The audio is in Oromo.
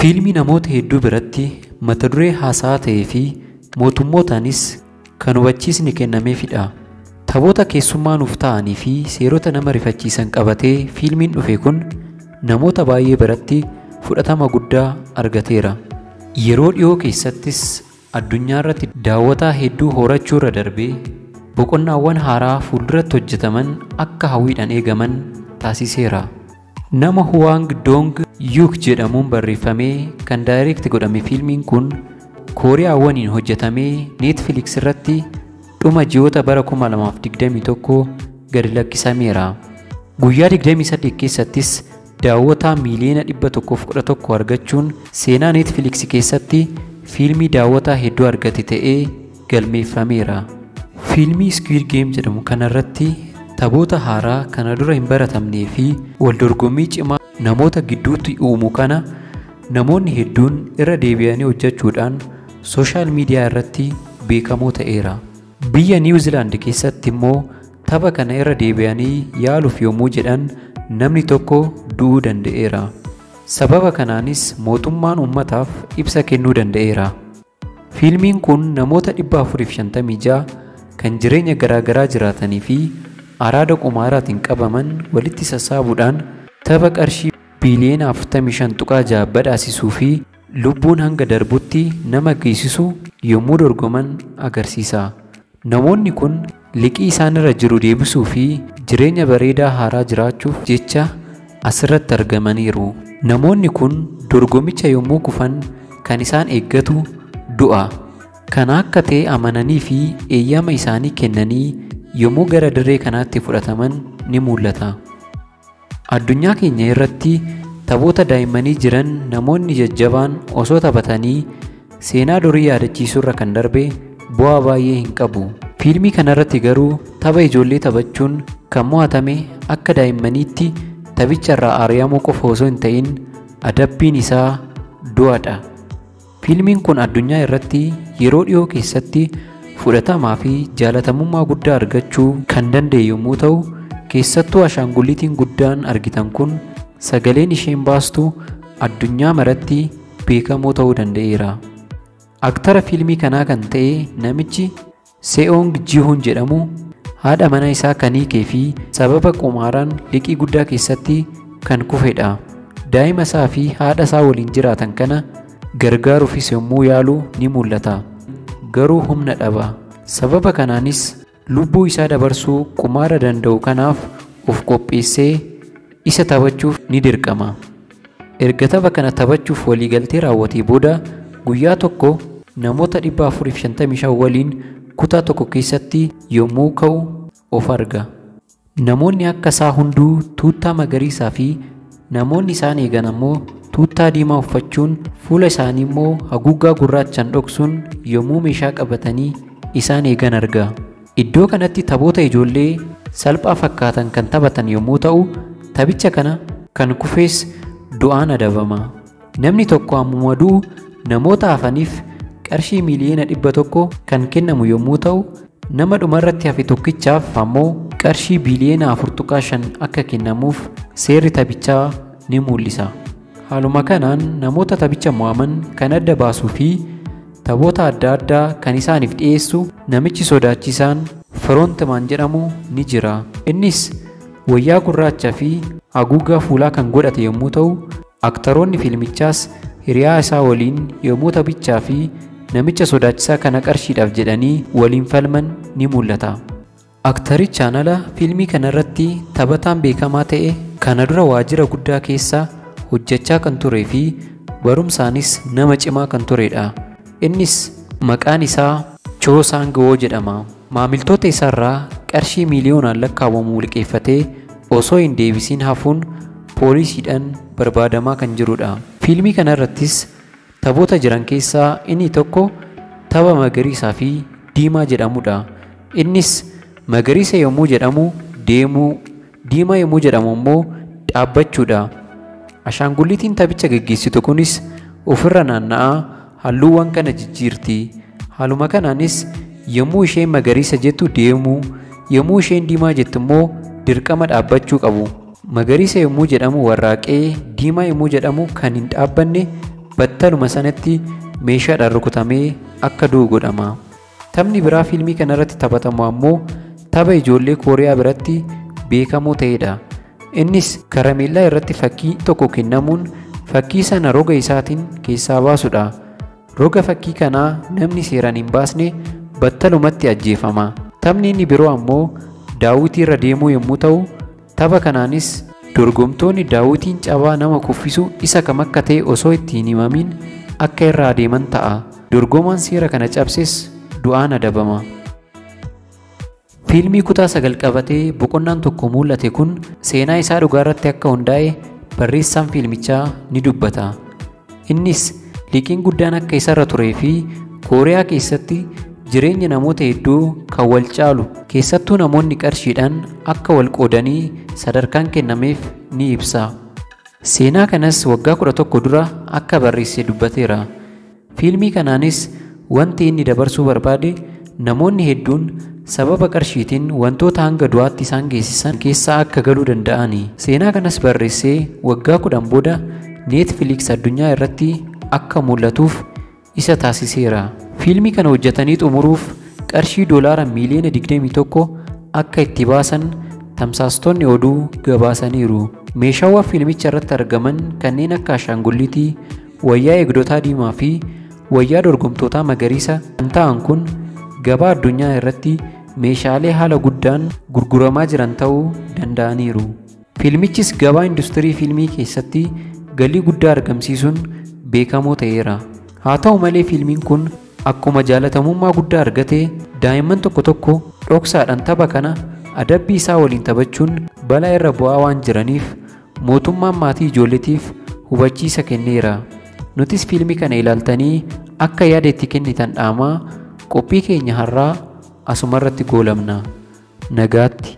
Fiilmii namoota hedduu biratti mata duree haasaa ta'ee fi mootummootaanis kan hubachiisni kennameefidha. Taphoota keessummaa nuuf ta'anii fi seerota nama rifachiisan qabatee fiilmiin dhufe kun namoota baay'ee biratti fudhatama guddaa argateera. Yeroo dhiyoo keessattis addunyaa irratti daawwataa hedduu horachuu irra darbee boqonnaawwan haaraa fuulduratti hojjetaman akka hawwiidhaan eegaman taasiseera. Nama Huang Dong Yuk jedhamuun barreeffamee kan daayireekti godhame fiilmiin kun Kooriyaawwaniin hojjetamee Netflix irratti dhuma ji'oota bara 2021 gadi lakkisameera. Guyyaa 28 keessattis daawwataa miiliyoona 111 argachuun seenaa Netflix keessatti fiilmii daawwataa hedduu argate ta'ee galmeeffameera. Fiilmii Squid Game jedhamu kanarratti taphoota haaraa kana dura hin baratamnee fi waldorgommii cimaa namoota gidduutti uumu kana namoonni hedduun irra deebi'anii hojjechuudhaan sooshaal miidiyaa irratti beekamoo ta'eera. Biyya Niwuziilaand keessatti immoo tapha kana irra deebi'anii yaaluuf yommuu jedhan namni tokko du'uu danda'eera. Sababa kanaanis mootummaan uummataaf ibsa kennuu danda'eera. Fiilmiin kun namoota 456 kan jireenya garaagaraa jiraatanii fi araada qumaaraatiin qabaman walitti sassaabuudhaan tapha qarshii biiliyoona 45.6 badhaasisuu fi lubbuun hanga darbutti nama geessisu yommuu dorgoman agarsiisa. Namoonni kun liqii isaan irra jiru deebisuu fi jireenya bareedaa haaraa jiraachuuf jecha asirratti argamaniiru. Namoonni kun dorgomicha yommuu kufan kan isaan eeggatu du'a. Kana akka ta'e amananii fi eeyyama isaanii kennanii yommuu gara dirree kanaatti fudhataman ni mul'ata. Addunyaa keenya irratti taphoota daa'immanii jiran namoonni jajjabaan osoo taphatanii seenaa durii yaadachiisuu irra kan darbe bu'aa baay'ee hin qabu. Fiilmii kanarratti garuu tapha ijoollee taphachuun kan mo'atame akka daa'immaniitti taphicha irraa ari'amuu qofa osoo hin ta'in adabbiin isaa du'adha. Fiilmiin kun addunyaa irratti yeroo dhiyoo keessatti fudhatamaa fi jaalatamummaa guddaa argachuu kan danda'e yommuu ta'u, keessattuu ashaangulliitiin guddaan argitan kun sagaleen isheen baastu addunyaa maratti beekamoo ta'uu danda'eera. Aktara fiilmii kanaa kan ta'e namichi Seong Ji-hoon jedhamu haadha mana isaa kan hiikee fi sababa qumaaraan liqii guddaa keessatti kan kufedha. Daa'ima isaa fi haadha isaa waliin jiraatan kana gargaaruufis yommuu yaalu ni mul'ata. Garuu humna dhaba. Sababa kanaanis lubbuu isaa dabarsuu qumaara danda'u kanaaf of qopheessee isa taphachuuf ni dirqama. Erga tapha kana taphachuuf waliigaltee raawwatee booda guyyaa tokko namoota 455 waliin kutaa tokko keessatti yommuu ka'u of arga. Namoonni akka isaa hunduu tuuttaa magariisaa fi namoonni isaan eegan ammoo tuuttaa diimaa uffachuun fuula isaanii immoo haguuggaa gurraachaan dhoksuun yommuu meeshaa qabatanii isaan eegan arga. Iddoo kanatti taphoota ijoollee salphaa fakkaatan kan taphatan yommuu ta'u, taphicha kana kan kufees du'aan adabama. Namni tokko ammuma du'u namoota hafaniif qarshii miiliyoona 100 kan kennamu yommuu ta'u, nama dhumarratti hafe tokkichaaf ammoo qarshii biiliyoona 4.5 akka kennamuuf seerri taphichaa ni mul'isa. Haaluma kanaan namoota taphicha mo'aman kan adda baasuu fi taphoota adda addaa kan isaaniif dhiyeessu namichi sodaachisaan Frontman jedhamu ni jira. Innis wayyaa gurraachaa fi haguuggaa fuulaa kan godhate yommuu ta'u, aktaroonni fiilmichaas hiriyaa isaa waliin yommuu taphichaa fi namicha sodaachisaa kana qarshiidhaaf jedhanii waliin falman ni mul'ata. Aktarichaan ala fiilmii kanarratti taphataan beekamaa ta'e kana dura waajjira guddaa keessa hojjechaa kan turee fi barumsaanis nama cimaa kan turedha. Innis maqaan isaa Cho Sang-woo jedhama. Maamiltoota isaarraa qarshii miiliyoonaan lakkaawwamu liqeeffatee osoo hin deebisiin hafuun poolisiidhaan barbaadamaa kan jirudha. Fiilmii kanarrattis taphoota jiran keessaa inni tokko tapha magariisaa fi diimaa jedhamudha. Innis magariisa yommuu jedhamu deemuu, diimaa yommuu jedhamu immoo dhaabbachuudha. Ashaangulliitiin taphicha gaggeessitu kunis ofirra naanna'aa halluuwwan kana jijjiirti. Haaluma kanaanis yommuu isheen magariisa jettu deemuu, yommuu isheen diimaa jettu immoo dirqama dhaabbachuu qabu. Magariisa yommuu jedhamu warraaqee, diimaa yommuu jedhamu kan hin dhaabbanne battaluma sanatti meeshaadhaan rukutamee akka du'u godhama. Taphni biraa fiilmii kanarratti taphatamu ammoo tapha ijoollee Kooriyaa biratti beekamoo ta'edha. Innis karameellaa irratti fakkii tokko kennamuun fakkii sana roga isaatiin keessaa baasudha. Roga fakkii kanaa namni seeraan hin baasne battalumatti ajjeefama. Taphni inni biroo ammoo daawwitii irra deemuu yommuu ta'u, tapha kanaanis dorgomtoonni daawwitiin cabaa nama kuffisu isa kam akka ta'e osoo itti hin himamin akka irraa adeeman ta'a. Dorgomaan seera kana cabses du'aan adabama. Fiilmii kutaa 9 qabatee boqonnaan tokko mul'ate kun seenaa isaa dhugaa irratti akka hundaa'e barreessaan fiilmichaa ni dubbata. Innis liqiin guddaan akka isarra turee fi Kooriyaa keessatti jireenya namoota hedduu kan wal caalu keessattuu namoonni qarshiidhaan akka wal qoodanii sadarkaan kennameef ni ibsa. Seenaa kanas waggaa 11 dura akka barreesse dubbateera. Fiilmii kanaanis wanti inni dabarsuu barbaade namoonni hedduun sababa qarshiitiin wantoota hanga du'aatti isaan geessisan keessaa akka galuu danda'ani. Seenaa kanas barreessee waggaa 10 booda Netflix addunyaa irratti akka mul'atuuf isa taasiseera. Fiilmii kana hojjetanii xumuruuf qarshii doolaara miiliyoona 21 akka itti baasan tamsaastonni oduu gabaasaniiru. Meeshaawwan fiilmicha irratti argaman kanneen akka ashaangulliitii, wayyaa eegdotaa diimaa fi wayyaa dorgomtootaa magariisa kan ta'an kun gabaa addunyaa irratti meeshaalee haala guddaan gurguramaa jiran ta'uu danda'aniiru. Fiilmichis gabaa industirii fiilmii keessatti galii guddaa argamsiisuun beekamoo ta'eera. Haa ta'u malee fiilmiin kun akkuma jaalatamummaa guddaa argate daa'imman tokko tokko dhoksaadhaan tapha kana adabbii isaa waliin taphachuun balaa irra bu'aa waan jiraniif mootummaan maatii ijoolleetiif hubachiisa kenneera. Nutis fiilmii kana ilaaltanii akka yaada itti kennitan dhaamaa qophii keenya har'aa asumarratti goolabna. Nagaatti.